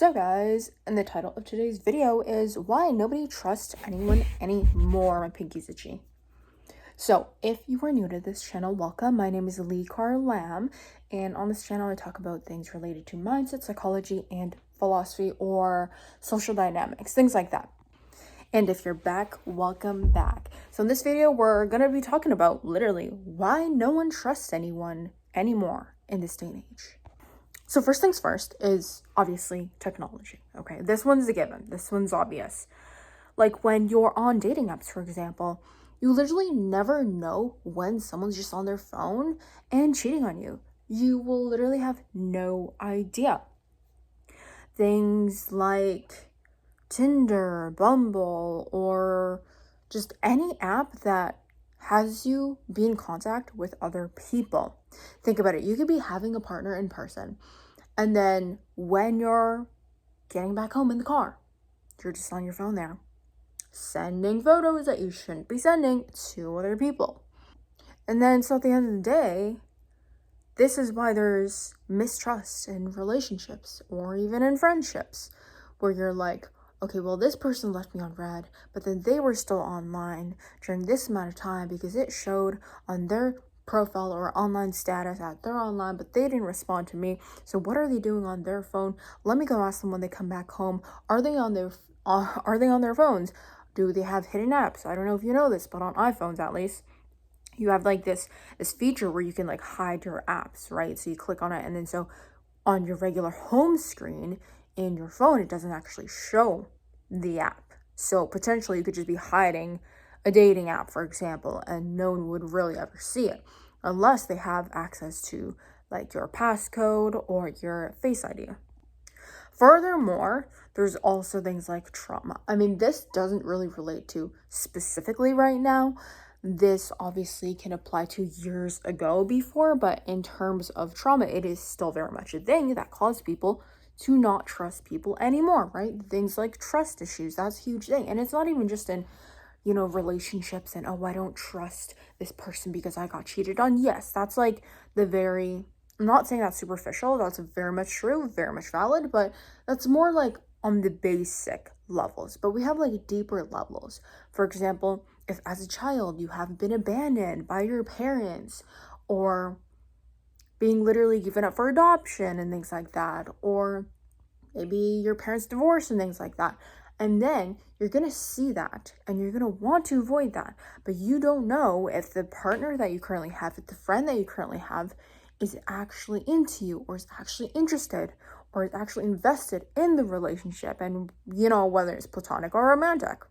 So guys, and the title of today's video is why nobody trusts anyone anymore. My pinky's itchy. So if you are new to this channel, welcome. My name is Lee Lamb, and on this channel I talk about things related to mindset, psychology, and philosophy or social dynamics, things like that. And if you're back, welcome back. So in this video, we're going to be talking about literally why no one trusts anyone anymore in this day and age. So first things first is obviously technology, okay? This one's a given. This one's obvious. Like when you're on dating apps, for example, you literally never know when someone's just on their phone and cheating on you. You will literally have no idea. Things like Tinder, Bumble, or just any app that has you be in contact with other people. Think about it. You could be having a partner in person, and then when you're getting back home in the car, you're just on your phone there, sending photos that you shouldn't be sending to other people. And then so at the end of the day, this is why there's mistrust in relationships or even in friendships, where you're like, okay, well, this person left me on red, but then they were still online during this amount of time because it showed on their profile or online status that they're online, but they didn't respond to me. So what are they doing on their phone? Let me go ask them when they come back home. Are they on their phones? Do they have hidden apps? I don't know if you know this, but on iPhones at least, you have like this feature where you can like hide your apps, right? So you click on it, and then so on your regular home screen in your phone, it doesn't actually show the app. So potentially you could just be hiding a dating app, for example, and no one would really ever see it unless they have access to like your passcode or your Face ID. Furthermore, there's also things like trauma. I mean, this doesn't really relate to specifically right now. This obviously can apply to years ago before, but in terms of trauma, it is still very much a thing that caused people to not trust people anymore, right? Things like trust issues, that's a huge thing. And it's not even just in, relationships and, oh, I don't trust this person because I got cheated on. Yes, that's like I'm not saying that's superficial. That's very much true, very much valid, but that's more like on the basic levels. But we have like deeper levels. For example, if as a child you have been abandoned by your parents, or being literally given up for adoption and things like that, or maybe your parents divorced and things like that. And then you're going to see that and you're going to want to avoid that. But you don't know if the partner that you currently have, if the friend that you currently have is actually into you, or is actually interested, or is actually invested in the relationship, and whether it's platonic or romantic.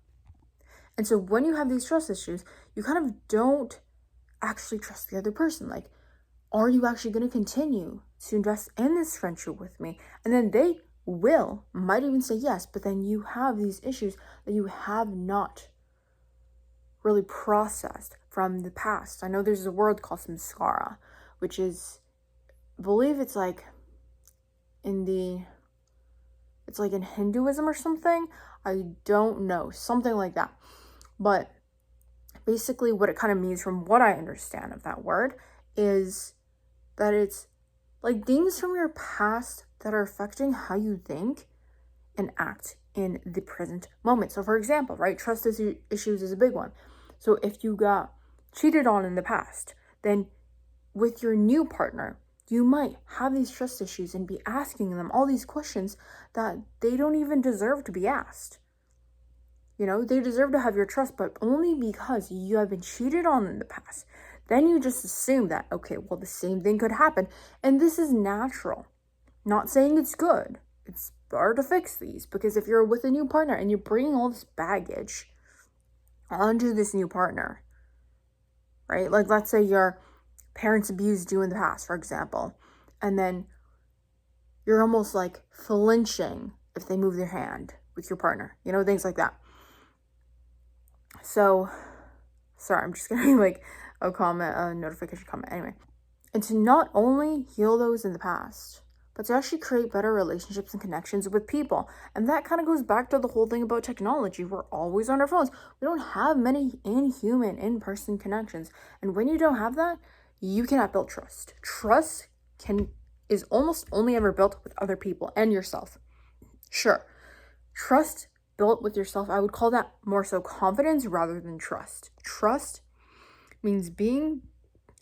And so when you have these trust issues, you kind of don't actually trust the other person. Like, are you actually going to continue to invest in this friendship with me? And then they might even say yes, but then you have these issues that you have not really processed from the past. I know there's a word called samskara, which is, I believe it's like in Hinduism or something. I don't know, something like that. But basically what it kind of means, from what I understand of that word, is that it's like things from your past that are affecting how you think and act in the present moment. So for example, right, trust issues is a big one. So if you got cheated on in the past, then with your new partner, you might have these trust issues and be asking them all these questions that they don't even deserve to be asked. They deserve to have your trust, but only because you have been cheated on in the past. Then you just assume that, okay, well, the same thing could happen. And this is natural. Not saying it's good. It's better to fix these, because if you're with a new partner and you're bringing all this baggage onto this new partner, right? Like, let's say your parents abused you in the past, for example, and then you're almost like flinching if they move their hand with your partner, things like that. So, sorry, I'm just getting like a notification comment. Anyway, and to not only heal those in the past, but to actually create better relationships and connections with people. And that kind of goes back to the whole thing about technology. We're always on our phones. We don't have many in-person connections. And when you don't have that, you cannot build trust. Trust is almost only ever built with other people and yourself. Sure, trust built with yourself, I would call that more so confidence rather than trust. Trust means being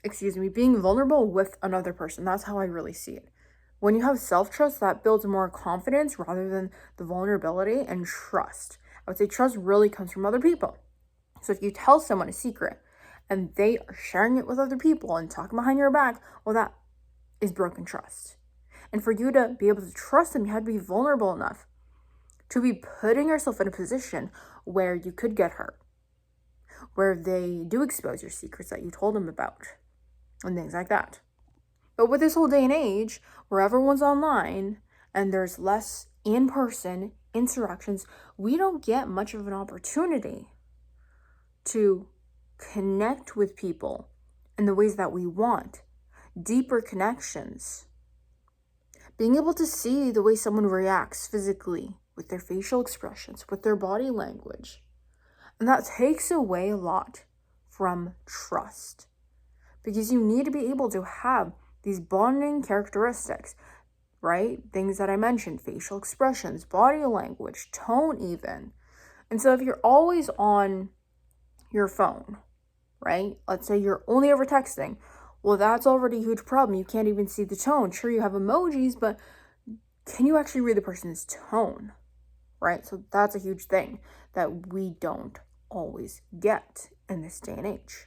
vulnerable with another person. That's how I really see it. When you have self-trust, that builds more confidence rather than the vulnerability and trust. I would say trust really comes from other people. So if you tell someone a secret and they are sharing it with other people and talking behind your back, well, that is broken trust. And for you to be able to trust them, you have to be vulnerable enough to be putting yourself in a position where you could get hurt, where they do expose your secrets that you told them about, and things like that. But with this whole day and age, where everyone's online and there's less in-person interactions, we don't get much of an opportunity to connect with people in the ways that we want, deeper connections. Being able to see the way someone reacts physically, with their facial expressions, with their body language. And that takes away a lot from trust, because you need to be able to have these bonding characteristics, right? Things that I mentioned, facial expressions, body language, tone even. And so if you're always on your phone, right? Let's say you're only ever texting. Well, that's already a huge problem. You can't even see the tone. Sure, you have emojis, but can you actually read the person's tone, right? So that's a huge thing that we don't always get in this day and age.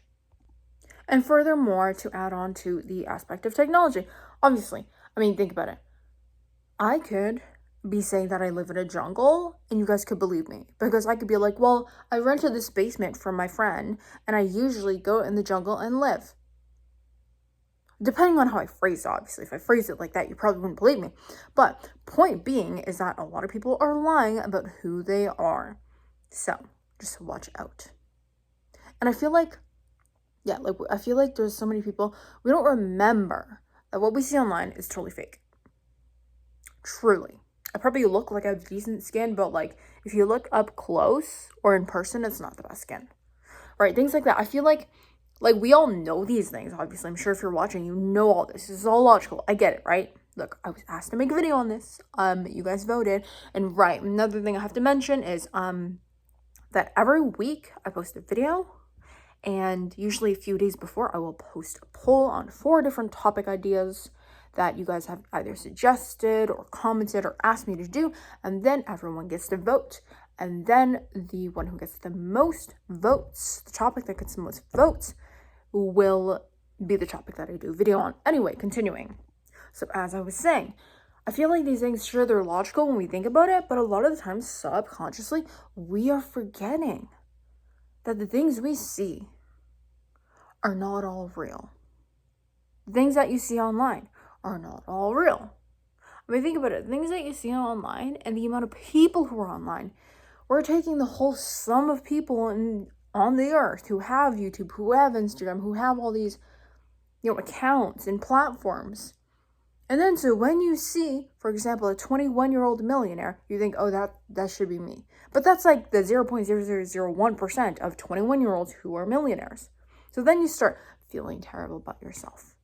And furthermore, to add on to the aspect of technology, obviously, think about it. I could be saying that I live in a jungle and you guys could believe me, because I could be like, well, I rented this basement from my friend and I usually go in the jungle and live. Depending on how I phrase it, obviously. If I phrase it like that, you probably wouldn't believe me. But point being is that a lot of people are lying about who they are. So just watch out. And I feel like there's so many people, we don't remember that what we see online is totally fake. Truly. I probably look like I have decent skin, but if you look up close or in person, it's not the best skin. Right? Things like that. I feel like we all know these things, obviously. I'm sure if you're watching, you know all this. This is all logical. I get it, right? Look, I was asked to make a video on this. You guys voted. And right, another thing I have to mention is that every week I post a video. And usually a few days before, I will post a poll on 4 different topic ideas that you guys have either suggested or commented or asked me to do. And then everyone gets to vote. And then the one who gets the most votes, the topic that gets the most votes, will be the topic that I do a video on. Anyway, continuing. So as I was saying, I feel like these things, sure, they're logical when we think about it, but a lot of the times subconsciously, we are forgetting that the things we see are not all real. The things that you see online are not all real. Think about it. Things that you see online and the amount of people who are online, we're taking the whole sum of people on the earth who have YouTube, who have Instagram, who have all these, accounts and platforms. And then so when you see, for example, a 21-year-old millionaire, you think, oh, that should be me. But that's like the 0.0001% of 21-year-olds who are millionaires. So then you start feeling terrible about yourself.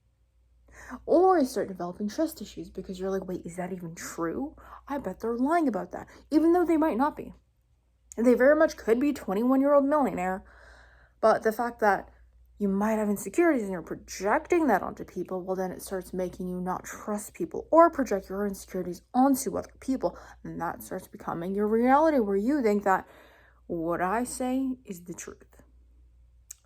Or you start developing trust issues because you're like, wait, is that even true? I bet they're lying about that, even though they might not be. And they very much could be 21-year-old millionaire, but the fact that you might have insecurities and you're projecting that onto people, well, then it starts making you not trust people or project your insecurities onto other people. And that starts becoming your reality where you think that what I say is the truth.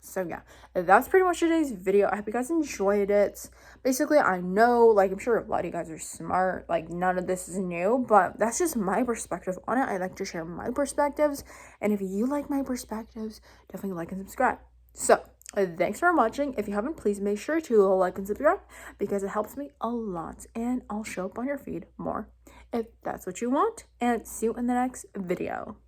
So yeah, that's pretty much today's video. I hope you guys enjoyed it. Basically, I know, I'm sure a lot of you guys are smart. None of this is new, but that's just my perspective on it. I like to share my perspectives. And if you like my perspectives, definitely like and subscribe. So thanks for watching. If you haven't, please make sure to like and subscribe because it helps me a lot. And I'll show up on your feed more if that's what you want. And see you in the next video.